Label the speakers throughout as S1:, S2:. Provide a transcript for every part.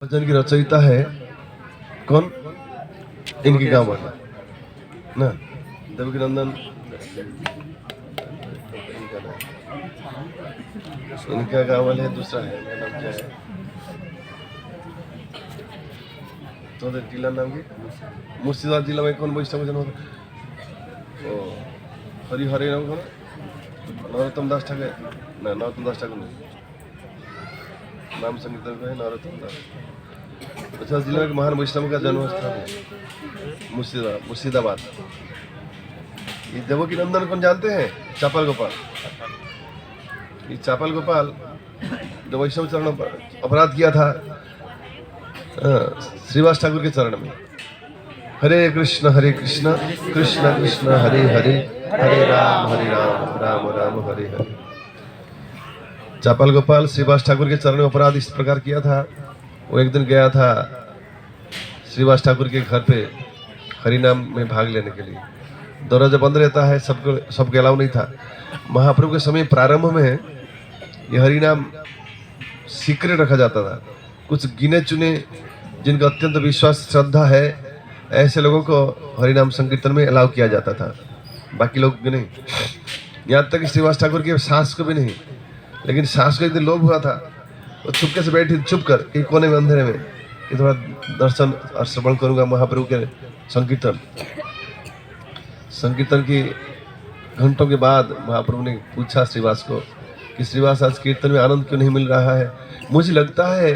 S1: भजन की रचयिता है कौन? इनकी गाँव वाला ना, देवकी नंदन इनका गाँव वाले है, दूसरा है, इनका नाम क्या है? तो जिला नाम की मुर्शिदाबाद जिला में कौन वैष्णव भजन होता? ओ हरि हरे नाम कौन? नरोत्तम दास ठाकुर ना, नरोत्तम दास ठाकुर नहीं, नाम संकीर्तन का है नरोत्तम दास। अच्छा, जिला में महान वैष्णव का जन्म स्थान है मुर्शिदाबाद। ये देवकी नंदन कौन जानते हैं? चापल गोपाल। ये चापल गोपाल जो वैष्णव चरण अपराध किया था श्रीवास ठाकुर के चरण में। हरे कृष्ण कृष्ण कृष्ण हरे हरे, हरे राम राम राम हरे हरे। चापल गोपाल श्रीवास ठाकुर के चरण में अपराध इस प्रकार किया था। वो एक दिन गया था श्रीवास ठाकुर के घर पे हरिनाम में भाग लेने के लिए। दरवाजा बंद रहता है, सबको अलाउ नहीं था। महाप्रभु के समय प्रारंभ में ये हरिनाम सीक्रेट रखा जाता था। कुछ गिने चुने जिनका अत्यंत विश्वास श्रद्धा है, ऐसे लोगों को हरिनाम संकीर्तन में अलाउ किया जाता था, बाकी लोग भी नहीं। यहाँ तक कि श्रीवास ठाकुर के सास को भी नहीं। लेकिन सास को एक दिन लोभ हुआ था, वो चुपके से बैठी चुप कर एक कोने में अंधेरे में कि थोड़ा दर्शन और श्रवण करूंगा महाप्रभु के संकीर्तन की घंटों के बाद महाप्रभु ने पूछा श्रीवास को कि श्रीवास, आज कीर्तन में आनंद क्यों नहीं मिल रहा है? मुझे लगता है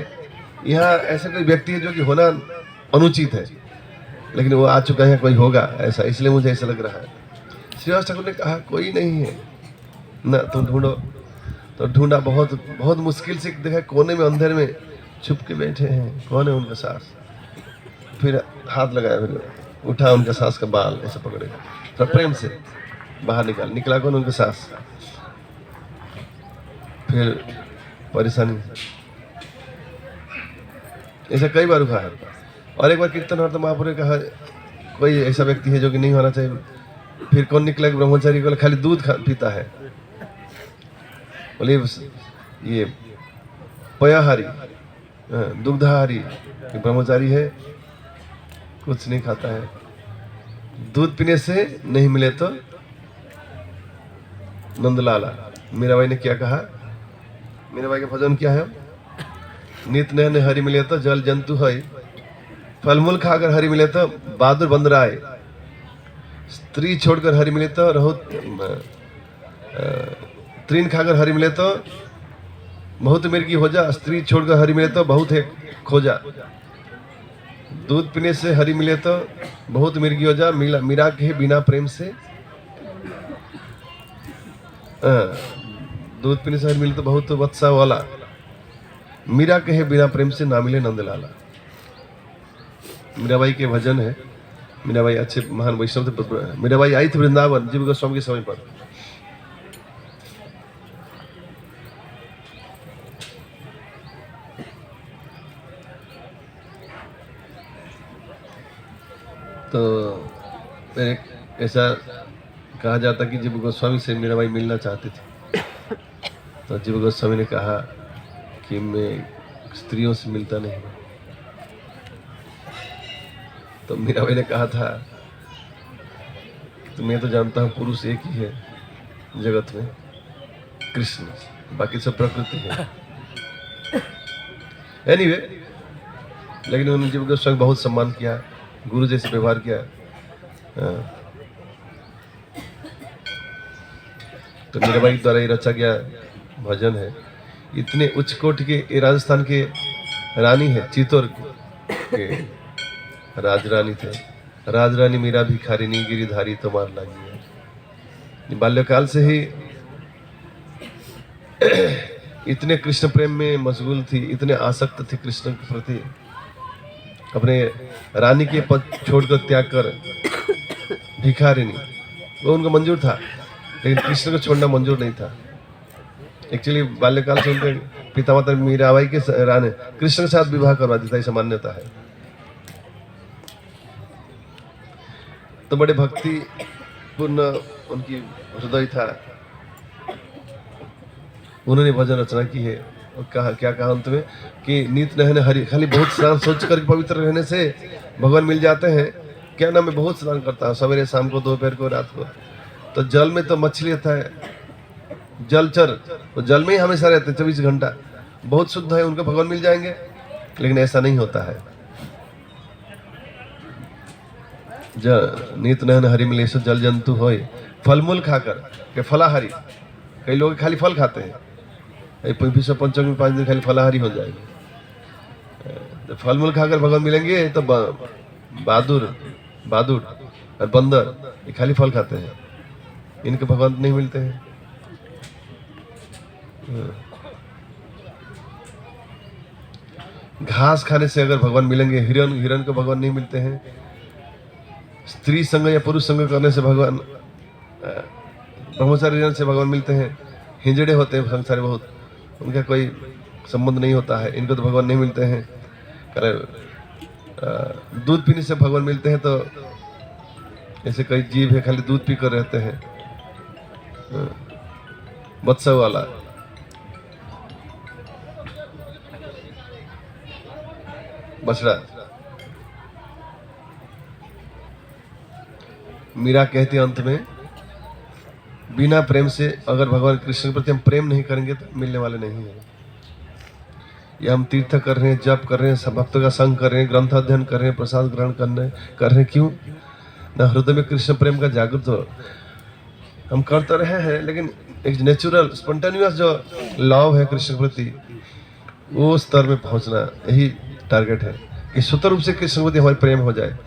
S1: यहाँ ऐसा कोई व्यक्ति है जो कि होना अनुचित है, लेकिन वो आ चुका है, कोई होगा ऐसा, इसलिए मुझे ऐसा लग रहा है। श्रीवास ठाकुर ने कहा कोई नहीं है ना, तुम ढूंढो। तो ढूंढा, बहुत बहुत मुश्किल से देखा, कोने में अंधेरे में छुप के बैठे हैं। कौन है? उनका सास। फिर हाथ लगाया, फिर उठा उनका सास का बाल ऐसे पकड़े, तो प्रेम से बाहर निकला कौन? उनका सास। फिर परेशानी, ऐसा कई बार हुआ है। और एक बार कीर्तन हो तो महाप्रभु ने कहा कोई ऐसा व्यक्ति है जो कि नहीं होना चाहिए। फिर कौन निकला? ब्रह्मचारी को खाली दूध पीता है। बोले ये पयाहारी, दुग्धाहारी ब्रह्मचारी है, कुछ नहीं खाता है। दूध पीने से नहीं मिले तो नंदलाला। मीराबाई ने क्या कहा? मीराबाई का भजन क्या है? नित नयन हरि मिले तो जल जंतु है, फल मूल खाकर हरि मिले तो बहादुर बंदराए, स्त्री छोड़कर हरि मिले तो रहो, तृण खाकर हरि मिले तो बहुत मिर्गी हो जा, स्त्री छोड़कर हरि मिले तो बहुत है खोजा, दूध पीने से हरि मिले तो बहुत मिर्गी हो जा, मीरा के बिना प्रेम से, दूध पीने से हरि मिले तो बहुत वत्सा वाला, मीरा कहे बिना प्रेम से ना मिले नंदलाला। मीराबाई के भजन है। मीराबाई अच्छे महान वैष्णव थे। मीराबाई आई थी वृंदावन जीव गोस्वामी के समय पर। तो ऐसा कहा जाता कि जीव गोस्वामी से मीराबाई मिलना चाहती थी। तो जीव गोस्वामी ने कहा कि मैं स्त्रियों से मिलता नहीं। तो मीराबाई ने कहा था तो मैं तो जानता हूँ पुरुष एक ही है जगत में, कृष्ण, बाकी सब प्रकृति है। एनीवे, लेकिन उन्होंने जीव गोस्वामी बहुत सम्मान किया, गुरु जैसे व्यवहार किया। तो मीराबाई द्वारा ये रचा गया भजन है। इतने उच्च कोटि के, ये राजस्थान के रानी है, चित्तौड़ के राजरानी थे। राजरानी मीरा भिखारिनी गिरिधारी तुम्हार लागी है। बाल्यकाल से ही इतने कृष्ण प्रेम में मशगूल थी, इतने आसक्त थी कृष्ण के प्रति, अपने रानी के पद छोड़कर त्याग कर भिखारिनी, वो उनको मंजूर था, लेकिन कृष्ण को छोड़ना मंजूर नहीं था। एक्चुअली बाल्यकाल से उनके पिता माता मीराबाई के रानी कृष्ण के साथ विवाह करवा देता, ऐसा मान्यता है। तो बड़े भक्ति पूर्ण उनकी हृदय था। उन्होंने भजन रचना की है। और कहा क्या कहा अंत में कि नित नहन हरि, खाली बहुत स्नान सोच कर पवित्र रहने से भगवान मिल जाते हैं क्या ना। मैं बहुत स्नान करता हूँ, सवेरे शाम को, दोपहर को, रात को। तो जल में तो मछली रहता है, जलचर, वो जल में ही हमेशा रहते हैं 24 घंटा, बहुत शुद्ध है, उनको भगवान मिल जाएंगे। लेकिन ऐसा नहीं होता है। नित नहन हरि मिलेश जल जंतु होय, फल मूल खाकर के फलाहारी। कई लोग खाली फल खाते हैं, विश्व पंचमी में 5 दिन खाली फलाहारी हो जाएंगे। तो फल मूल खाकर भगवान मिलेंगे तो बहादुर और बंदर ये खाली फल खाते हैं, इनके भगवान नहीं मिलते हैं। घास खाने से अगर भगवान मिलेंगे, हिरण को भगवान नहीं मिलते हैं। स्त्री संग या पुरुष संग करने से भगवान, ब्रह्मचारी हिरण से भगवान मिलते हैं। हिंजड़े होते हैं संसारी बहुत, उनका कोई संबंध नहीं होता है, इनको तो भगवान नहीं मिलते हैं। दूध पीने से भगवान मिलते हैं, तो ऐसे कई जीव है खाली दूध पी कर रहते हैं। मत्स्य वाला, बछड़ा। मीरा कहती अंत में, बिना प्रेम से अगर भगवान कृष्ण के प्रति हम प्रेम नहीं करेंगे तो मिलने वाले नहीं है। या हम तीर्थ कर रहे हैं, जप कर रहे हैं, सब भक्तों का संग कर रहे हैं, ग्रंथ अध्ययन कर रहे हैं, प्रसाद ग्रहण कर रहे हैं, क्यों ना हृदय में कृष्ण प्रेम का जागृत हो। हम कर तो रहे हैं, लेकिन एक नेचुरल स्पॉन्टेनियस जो लव है कृष्ण के प्रति, वो स्तर में पहुंचना, यही टारगेट है कि स्वतः रूप से कृष्ण के प्रति हमारी प्रेम हो जाए।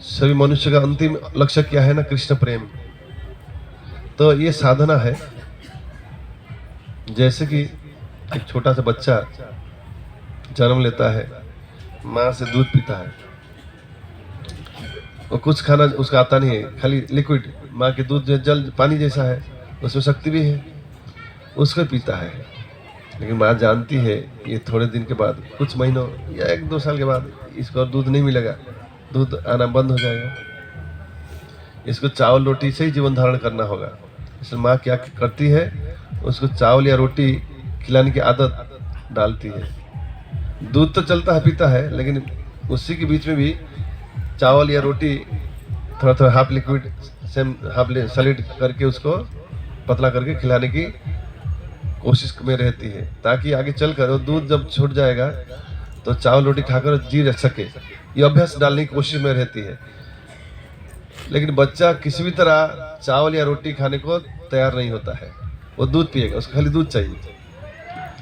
S1: सभी मनुष्य का अंतिम लक्ष्य क्या है ना, कृष्ण प्रेम। तो ये साधना है। जैसे कि एक छोटा सा बच्चा जन्म लेता है, माँ से दूध पीता है, और कुछ खाना उसका आता नहीं है, खाली लिक्विड, माँ के दूध जल पानी जैसा है, उसमें शक्ति भी है, उसको पीता है। लेकिन माँ जानती है ये थोड़े दिन के बाद, कुछ महीनों या 1-2 साल के बाद इसको और दूध नहीं मिलेगा, दूध आना बंद हो जाएगा। इसको चावल रोटी से ही जीवन धारण करना होगा। इसलिए माँ क्या करती है, उसको चावल या रोटी खिलाने की आदत डालती है। दूध तो चलता है, पीता है, लेकिन उसी के बीच में भी चावल या रोटी थोड़ा थोड़ा हाफ लिक्विड हाफ सॉलिड करके उसको पतला करके खिलाने की कोशिश में रहती है, ताकि आगे चलकर वो दूध जब छूट जाएगा तो चावल रोटी खाकर जी रह सके। ये अभ्यास डालने की कोशिश में रहती है। लेकिन बच्चा किसी भी तरह चावल या रोटी खाने को तैयार नहीं होता है, वो दूध पिएगा, उसको खाली दूध चाहिए।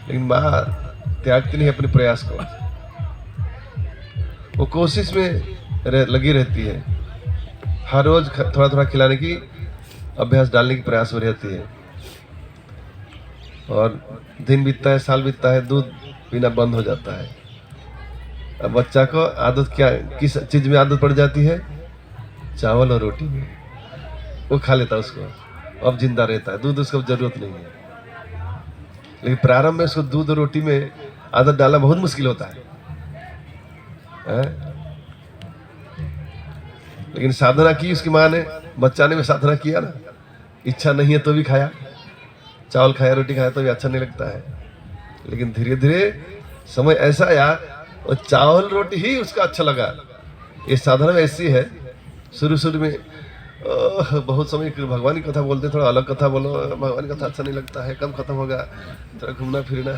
S1: लेकिन माँ त्यागती नहीं अपने प्रयास को, वो कोशिश में लगी रहती है, हर रोज थोड़ा थोड़ा खिलाने की अभ्यास डालने की प्रयास में रहती है। और दिन बीतता है, साल बीतता है, दूध पीना बंद हो जाता है। अब बच्चा को आदत क्या, किस चीज में आदत पड़ जाती है, चावल और रोटी में, वो खा लेता है उसको, अब जिंदा रहता है, दूध उसको जरूरत नहीं है। लेकिन प्रारंभ में उसको दूध और रोटी में आदत डालना बहुत मुश्किल होता है। लेकिन साधना की उसकी माँ ने, बच्चा ने भी साधना किया ना, इच्छा नहीं है तो भी खाया, चावल खाया, रोटी खाया तो भी अच्छा नहीं लगता है। लेकिन धीरे धीरे समय ऐसा आया और चावल रोटी ही उसका अच्छा लगा। ये साधना ऐसी है, शुरू में बहुत समय भगवान की कथा बोलते, थोड़ा अलग कथा बोलो, भगवान की कथा अच्छा नहीं लगता है, कब खत्म होगा, थोड़ा घूमना फिरना।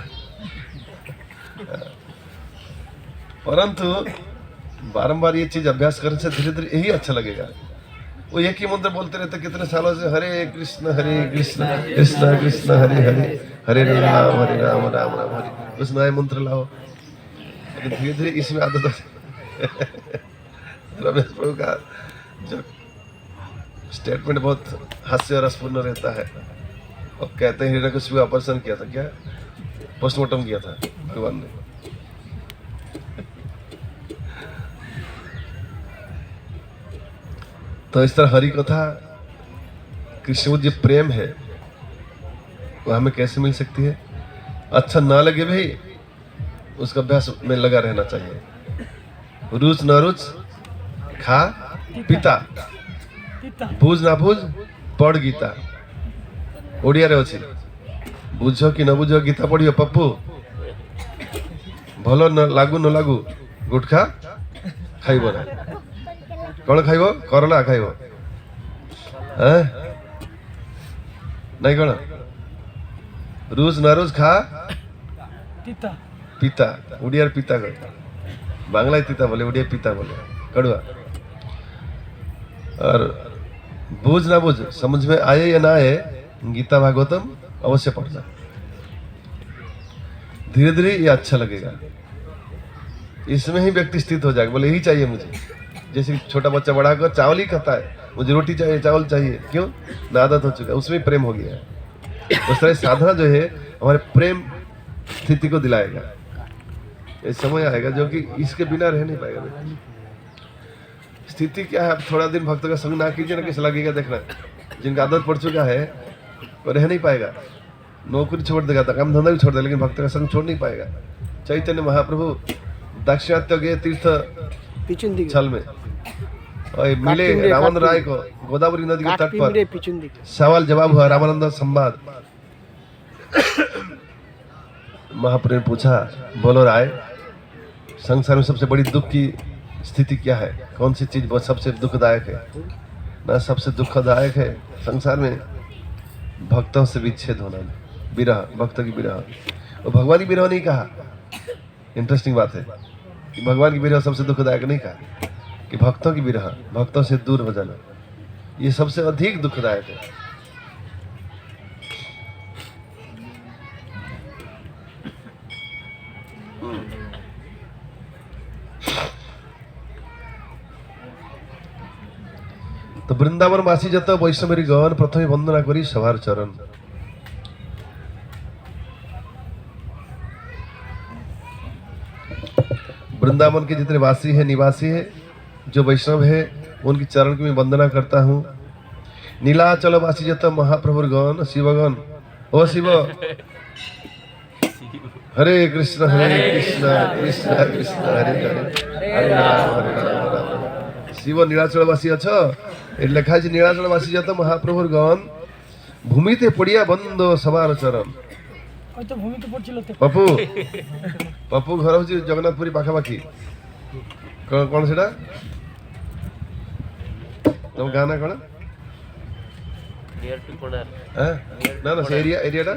S1: परंतु बारंबार ये चीज अभ्यास करने से धीरे धीरे यही अच्छा लगेगा। वो एक ही मंत्र बोलते रहते कितने सालों से, हरे कृष्ण कृष्ण कृष्ण हरे हरे, हरे राम राम राम हरे। उस नए मंत्र लाओ, लेकिन धीरे धीरे इसमें आदत हो। रमेश प्रभु का जो स्टेटमेंट बहुत हास्य रसपूर्ण रहता है, और कहते हैं हिरण्यकशिपु का ऑपरेशन किया था, क्या पोस्टमार्टम किया था भगवान ने। तो इस तरह हरि कथा, कृष्ण जो प्रेम है वो हमें कैसे मिल सकती है। अच्छा ना लगे भाई, उसका अभ्यास में लगा रहना चाहिए। रुच न रुच खा पिता, बुझ ना बुझ पढ़ गीता। ओडिया रे अच्छी बुझ कि न बुझ गीता पढ़ियो पप्पू भल न लागू गुटखा खाइब ना कौन खाइब करला खाइब नहीं कौन रोज न रोज खा पिता उड़िया पिता कह बांग्ला पिता बोले उड़िया पिता बोले कड़ुआ और बुझ ना बुझ समझ में आए या ना आए गीता भागवतम अवश्य पढ़ना धीरे धीरे ये अच्छा लगेगा इसमें ही व्यक्ति स्थित हो जाएगा बोले यही चाहिए मुझे जैसे छोटा बच्चा बड़ा कर चावल ही खाता है मुझे रोटी चाहिए चावल चाहिए क्यों ना आदत हो चुका है उसमें प्रेम हो गया है उस तरह साधना जो है हमारे प्रेम स्थिति को दिलाएगा ये समय आएगा जो कि इसके बिना रह नहीं पाएगा स्थिति क्या है आप थोड़ा दिन भक्त का संग ना कीजिए ना कैसा लगेगा देखना जिनका आदत पड़ चुका है वो रह नहीं पाएगा नौकरी छोड़ देगा काम धंधा भी छोड़ देगा लेकिन भक्त का संग छोड़ नहीं पाएगा चैतन्य महाप्रभु दाक्षिणात्य गए तीर्थ छल में और मिले रावण राय को गोदावरी नदी के तट पर सवाल जवाब हुआ रामानंद संवाद महाप्रभु ने पूछा बोलो राय संसार में सबसे बड़ी दुख की स्थिति क्या है कौन सी चीज सबसे दुखदायक है ना सबसे दुखदायक है संसार में भक्तों से विच्छेद होना विरह भक्तों की विरह वो भगवान की विरह नहीं कहा इंटरेस्टिंग बात है कि भगवान की विरह सबसे दुखदायक नहीं कहा कि भक्तों की विरह भक्तों से दूर हो जाना ये सबसे अधिक दुखदायक है तो वृंदावन बासी जत वैष्णवी गण प्रथम वंदना करी सभार चरण वृंदावन के जितने वासी है निवासी है जो वैष्णव है उनकी चरण की मैं वंदना करता हूँ नीलाचल वासी जत महाप्रभु गण शिवगण ओ शिव हरे कृष्ण कृष्ण कृष्ण हरे हरे हरे राम शिव नीलाचलवासी अछ लिखा है नीलाचलवासी जत महाप्रभुर गण भूमिते पड़िया बंद सवार चरण पप्पू पप्पू घर हूँ जगन्नाथपुरी पाखापाखि कौन से तुम गाँ ना कौन ना ना से एरिया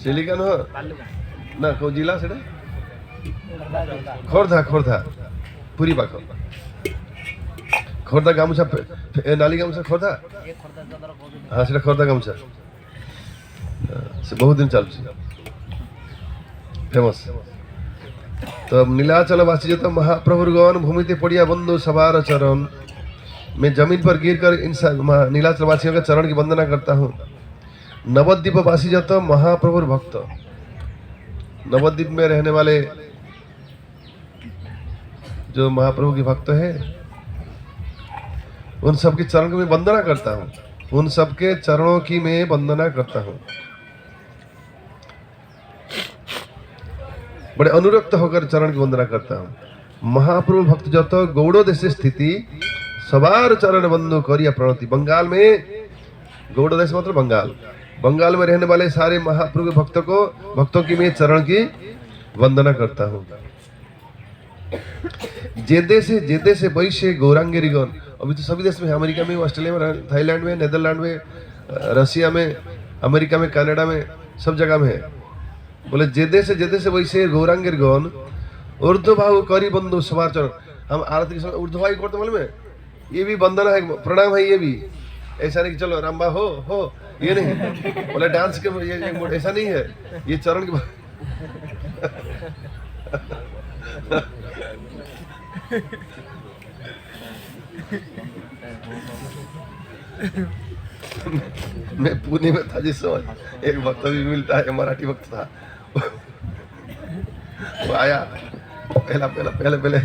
S1: चिलिका नुह ना कौ जिला से खोर्धा पूरी पाख खोर्धा गामुछा नाली गामुछा खोर्धा हाँ से खोर्धा गामुछा से बहुत दिन चल फेमस तो नीलाचल वासी जत महाप्रभु गण भूमिते पड़िया बंधु सवार चरण मैं जमीन पर गिर कर इन नीलाचल वासियों के चरण की वंदना करता हूँ नवद्वीप वासी जत महाप्रभु भक्त नवद्वीप में रहने वाले जो महाप्रभु के भक्त है उन सबके चरण की मैं वंदना करता हूँ उन सबके चरणों की मैं वंदना करता हूँ बड़े अनुरक्त होकर चरण की वंदना करता हूँ महाप्रभु भक्त जत गौड़ो देश स्थिति सवार चरण बंधु करिया प्रणति बंगाल में गौड़ देश मतलब बंगाल में रहने वाले सारे महाप्रभु भक्तों की मैं चरण की वंदना करता हूँ जेदे से वैश्य गौरांगेरीगण अभी तो सभी देश में अमेरिका में ऑस्ट्रेलिया में थाईलैंड में नेदरलैंड में रसिया में अमेरिका में कनाडा में सब जगह में है बोले जेदे से वैश्य गौरांगेरीगण ऊर्ध्वभाव करी बंधु सवार चरण हम आरती के समय ऊर्ध्वभाव करते मालूम है ये भी वंदना है प्रणाम है ये भी ऐसा नहीं कि चलो रामबा हो ये नहीं बोले डांस के ये ऐसा नहीं है ये चरण की मैं पुणे में था जिस समय एक भक्त भी मिलता है मराठी भक्त था वो आया पहले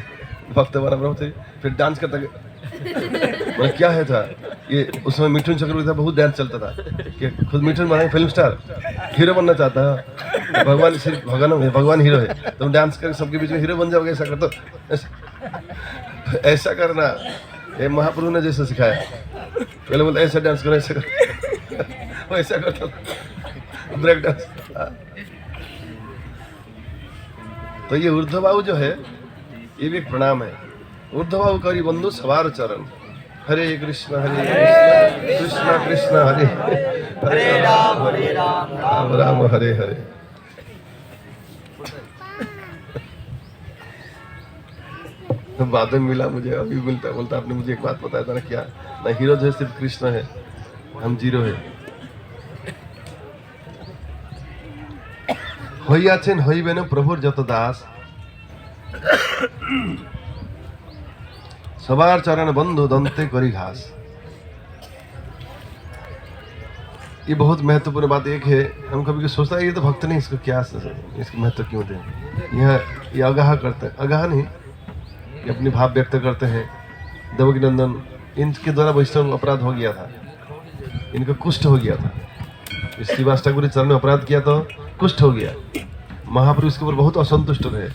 S1: भक्त बना थे फिर डांस करता मतलब क्या है था ये उसमें मिठुन चक्रवर्ती था बहुत डांस चलता था कि खुद मिठुन बना फिल्म स्टार हीरो बनना चाहता है भगवान सिर्फ भगवान हीरो है तुम डांस करके सबके बीच में हीरो बन जाओगे ऐसा कर तो ऐसा करना ये महाप्रभु ने जैसे सिखाया पहले बोलते ऐसा डांस करो ऐसा करो ऐसा करता ब्रेक डांस। तो ये ऊर्ध्वबाहु जो है ये भी एक प्रणाम है। ऊर्ध्वबाहु करी बंधु सवार चरण, हरे कृष्ण कृष्ण कृष्ण हरे हरे राम राम राम हरे हरे। तो बाद में मिला मुझे, अभी मिलता बोलता आपने मुझे एक बात बताया था ना, क्या ना हीरो जो है सिर्फ कृष्ण है, हम जीरो है। হইয়াছেন হইবেন প্রভুর যত দাস, सवार चरण बंधु दंते करी घास। ये बहुत महत्वपूर्ण बात एक है। हम कभी कभी सोचता है ये तो भक्त नहीं, इसको क्या इसको महत्व क्यों दें। ये अगाह करते हैं, अगाह नहीं, ये अपनी भाव व्यक्त करते हैं। देवकी नंदन इनके द्वारा वैष्णव अपराध हो गया था, इनका कुष्ठ हो गया था। श्रीवास ठाकुर के चरण में अपराध किया तो कुष्ठ हो गया। महाप्रभु इसके ऊपर बहुत असंतुष्ट रहे।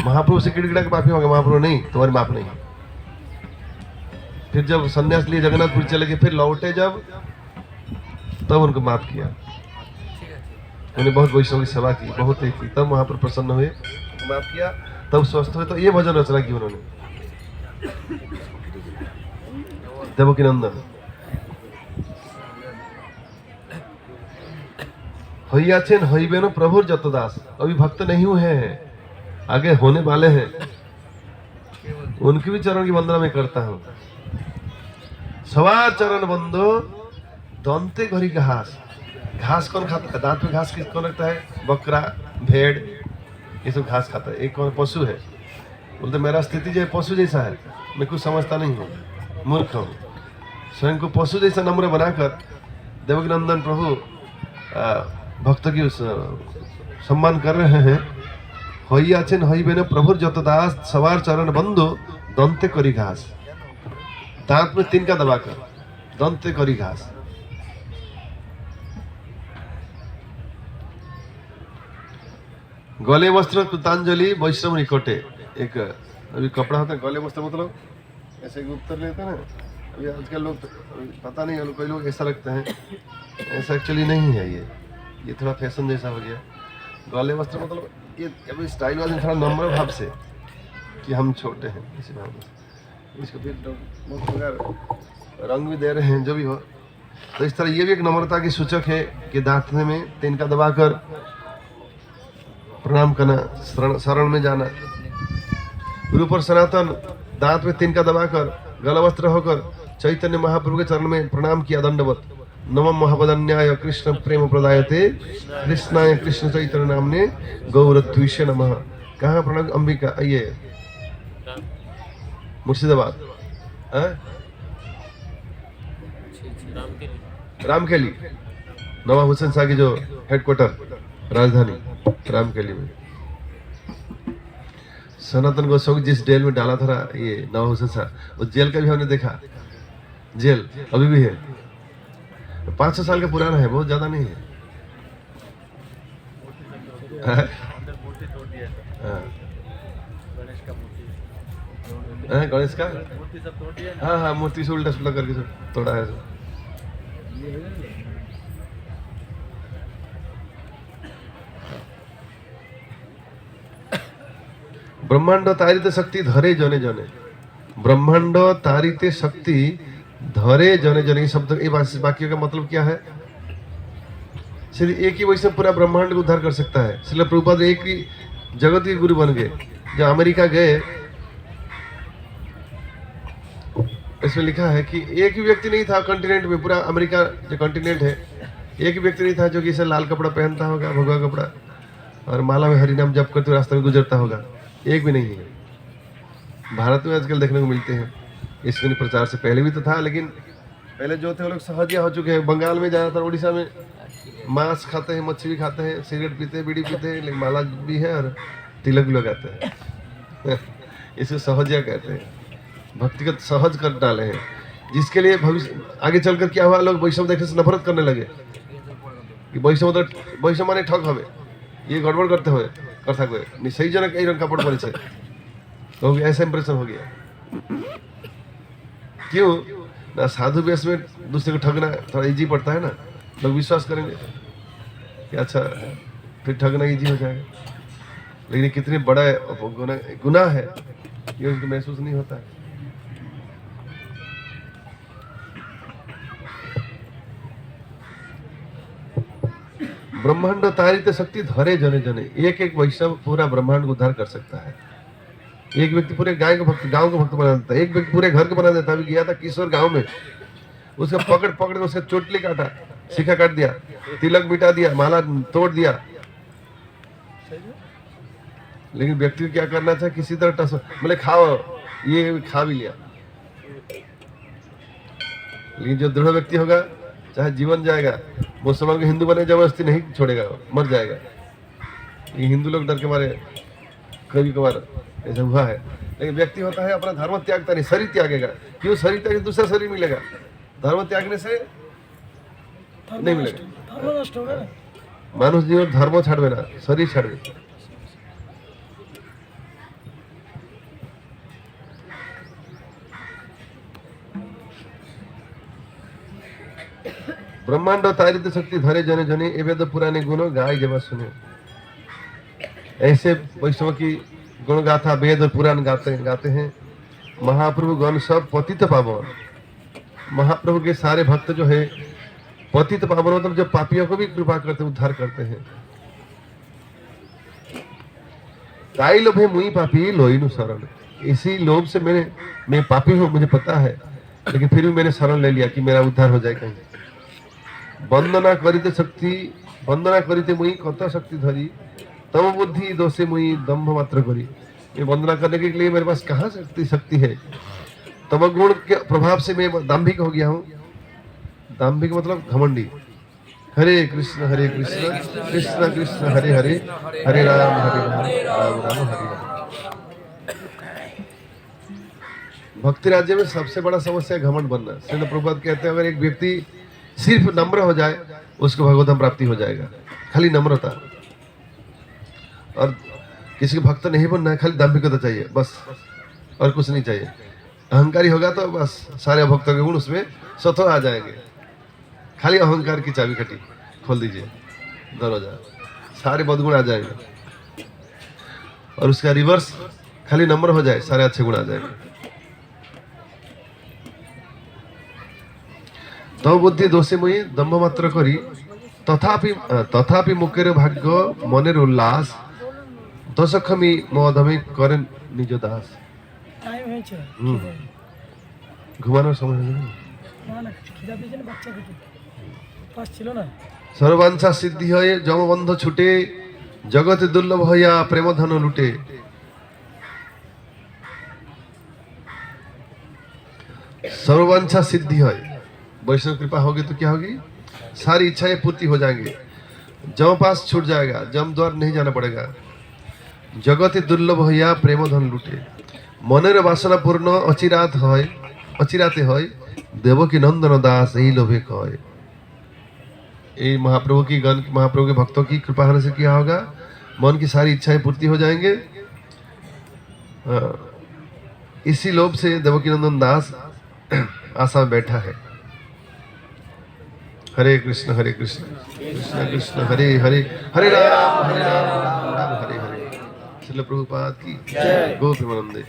S1: महाप्रभु से गिड़गिड़ा के माफी मांगे, महाप्रभु नहीं, तुम्हारी माफ नहीं। फिर जब संन्यास लिए जगन्नाथपुर चले गए, फिर लौटे जब, तब उनको माफ किया। उन्हें बहुत वैष्णव की सेवा की, बहुत ही की, तब महाप्रभु प्रसन्न हुए, माफ किया, तब स्वस्थ हुए। तो ये भजन रचना की उन्होंने, देवकी नंदन। হইয়াছেন হইবেন প্রভুর যত দাস, अभी भक्त नहीं हुए हैं, आगे होने वाले हैं। उनकी भी चरण की वंदना मैं करता हूँ। सवार चरण बंधो दंते घरी घास। घास कौन खाता है? दांत में घास कौन रखता है? बकरा, भेड़, ये सब घास खाता है। एक कौन? पशु है। बोलते मेरा स्थिति जो है पशु जैसा है, मैं कुछ समझता नहीं हूँ, मूर्ख हूँ। स्वयं को पशु जैसा नम्र बनाकर देवकी नंदन प्रभु भक्त की सम्मान कर रहे हैं। হইয়াছেন হইবেন प्रभुर जत दास, सवार चरण बंधु दंते करी घास। दांत में तिनका दबाकर दंते करी घास। गले वस्त्र कृतांजलि वैष्णव निकटे। एक अभी कपड़ा होता है गले वस्त्र, मतलब ऐसे उत्तर लेते हैं ना। अभी आजकल लोग पता नहीं, कोई लोग ऐसा रखते हैं, ऐसा एक्चुअली नहीं है। ये थोड़ा फैशन जैसा हो गया। गले वस्त्र मतलब ये अभी स्टाइल वाले थोड़ा नम्र भाव से कि हम छोटे हैं, इसी भाव से इसको फिर रंग भी दे रहे हैं, जो भी हो। तो इस तरह ये भी एक नम्रता की सूचक है कि दांत में तिनका दबाकर प्रणाम करना, शरण में जाना। रूप और सनातन दांत में तिनका दबाकर गला वस्त्र होकर चैतन्य महाप्रभु के चरण में प्रणाम किया, दंडवत। नमः महावदन्याय कृष्ण प्रेम प्रदायते, कृष्णाय कृष्ण चैतन्य नामने गौरद्विषे नमः। कहाँ प्रणाम? अंबिका, ये मुर्शिदाबाद, रामकेली, नवाब हुसैन शाह की जो हेडक्वार्टर राजधानी रामकेली में। सनातन गोस्वामी जिस जेल में डाला था ये नवाब हुसैन शाह, उस जेल का भी हमने देखा। जेल अभी भी है, 500 साल का पुराना है, बहुत ज्यादा नहीं है। गणेश का, हाँ हाँ, मूर्ति से उल्टा सुल्टा करके तोड़ा है। ब्रह्मांड तारिते शक्ति धरे जने जने। ब्रह्मांड तारिते शक्ति धरे जने जने, शब्द ये वाक्य का मतलब क्या है? सिर्फ एक ही वैसे पूरा ब्रह्मांड को उद्धार कर सकता है। इसलिए प्रभुपाद एक ही जगत के गुरु बन गए। जब अमेरिका गए, इसमें लिखा है कि एक ही व्यक्ति नहीं था कॉन्टिनेंट में, पूरा अमेरिका जो कॉन्टिनेंट है, एक ही व्यक्ति नहीं था जो कि इसे लाल कपड़ा पहनता होगा, भगवा कपड़ा, और माला में हरिनाम जप करते रास्ते में गुजरता होगा। एक भी नहीं है। भारत में आजकल देखने को मिलते हैं। इसके प्रचार से पहले भी तो था, लेकिन पहले जो थे वो लोग सहजिया हो चुके हैं। बंगाल में ज़्यादातर, उड़ीसा में मांस खाते हैं, मछली खाते हैं, सिगरेट पीते हैं, बीड़ी पीते हैं, लेकिन माला भी है और तिलक भी लगाते हैं। इसे सहजिया कहते हैं, भक्तिगत सहज कर डाले हैं। जिसके लिए भविष्य आगे चलकर क्या हुआ, लोग वैष्णव देखने से नफरत करने लगे कि वैष्णव माने ठग हवे, ये गड़बड़ करते हुए कर हुए सही जनक यही रंग कपड़ पड़े, तो ऐसा इंप्रेशन हो गया। क्यों ना? साधु वेश में दूसरे को ठगना थोड़ा इजी पड़ता है ना, लोग विश्वास करेंगे। कि अच्छा फिर ठगना इजी हो जाएगा, लेकिन ये कितने बड़ा गुनाह है ये उनको महसूस नहीं होता है। ब्रह्मांड तारित शक्ति धरे जने जने, एक एक वैष्णव पूरा ब्रह्मांड को उद्धार कर सकता है। एक व्यक्ति पूरे गांव को भक्त बना देता है, एक व्यक्ति पूरे घर को बना देता है। अभी गया था किशोर गांव में, उसका पकड़ पकड़ के उसका चोटली काटा, शिखा काट दिया, तिलक मिटा दिया, माला तोड़ दिया। लेकिन व्यक्ति को क्या करना चाहिए, किसी तरह बोले खाओ, ये खा भी लिया। लेकिन जो दृढ़ व्यक्ति होगा, चाहे जीवन जाएगा, मुसलमान को हिंदू बने जबरदस्ती नहीं छोड़ेगा, मर जाएगा। ये हिंदू लोग डर के मारे कभी कभार ऐसा हुआ है। लेकिन व्यक्ति होता है अपना धर्म त्यागता नहीं, शरीर त्यागेगा। क्यों शरीर त्याग, दूसरा शरीर मिलेगा। धर्म त्यागने से नहीं मिलेगा। मानुष जीवन धर्म छाड़बे ना, शरीर छाड़बे। ब्रह्मांड तारित शक्ति धरे जने जने, ए वेद पुराने गुण गाय जब सुने। ऐसे वैष्णव की गुण गाथा वेद और पुराण गाते हैं। महाप्रभु गण सब पतित पावन, महाप्रभु के सारे भक्त जो है पतित पावन, मतलब जो पापियों को भी कृपा करते, उद्धार करते हैं। ताई लोभे मुई पापी लोइनु शरण, इसी लोभ से मैं पापी हूँ, मुझे पता है, लेकिन फिर भी मैंने शरण ले लिया कि मेरा उद्धार हो जाए कहीं। वंदना करिते शक्ति, वंदना करिते मुई कत शक्ति धरी, तम बुद्धि दोषे मुई दम्भ मात्र करी। ये वंदना करने के लिए मेरे पास कहाँ शक्ति है। तम गुण के प्रभाव से मैं दाम्भिक हो गया हूँ। दाम्भिक मतलब घमंडी। हरे कृष्ण कृष्ण कृष्ण हरे हरे, हरे राम राम राम हरे राम। भक्ति राज्य में सबसे बड़ा समस्या घमंड बनना। श्रील प्रभुपाद कहते हैं, अगर एक व्यक्ति सिर्फ नम्र हो जाए, उसको भगवत प्राप्ति हो जाएगा। खाली नम्रता, और किसी के भक्त नहीं बनना है, खाली दाम्भिकता चाहिए बस, और कुछ नहीं चाहिए। अहंकारी होगा तो बस सारे भक्तों के गुण उसमें स्वतः आ जाएंगे। खाली अहंकार की चाबी कटी खोल दीजिए दरवाजा, सारे बदगुण आ जाएंगे। और उसका रिवर्स, खाली नम्र हो जाए, सारे अच्छे गुण आ जाएंगे। तो बुद्धि दोषे मुई दम्भ मात्र करी, तथापि मुखेर भाग्य मनेर उल्लास, दशक्षमी मधमे करें निज दास। घुमाনোর সময় सर्वांशा सिद्धि हये जमबंध छुटे, जगत दुर्लभ हया प्रेम धन लुटे। सर्वांशा सिद्धि है, वैष्णव कृपा होगी तो क्या होगी, सारी इच्छाएं पूर्ति हो जाएंगे। जम पास छूट जाएगा, जम द्वार नहीं जाना पड़ेगा। जगत दुर्लभ हया प्रेम धन लुटे, मनेर वासना पूर्ण अचिराते है, देवकी नंदन दास यही लोभे कहे। ये महाप्रभु की गण, महाप्रभु के भक्तों की कृपा होने से क्या होगा, मन की सारी इच्छाएं पूर्ति हो जाएंगे। इसी लोभ से देवकी नंदन दास आशा में बैठा है। हरे कृष्ण कृष्ण कृष्ण हरे हरे, हरे राम राम राम हरे हरे। श्रील प्रभुपाद की जय। गो प्रेमानंदे।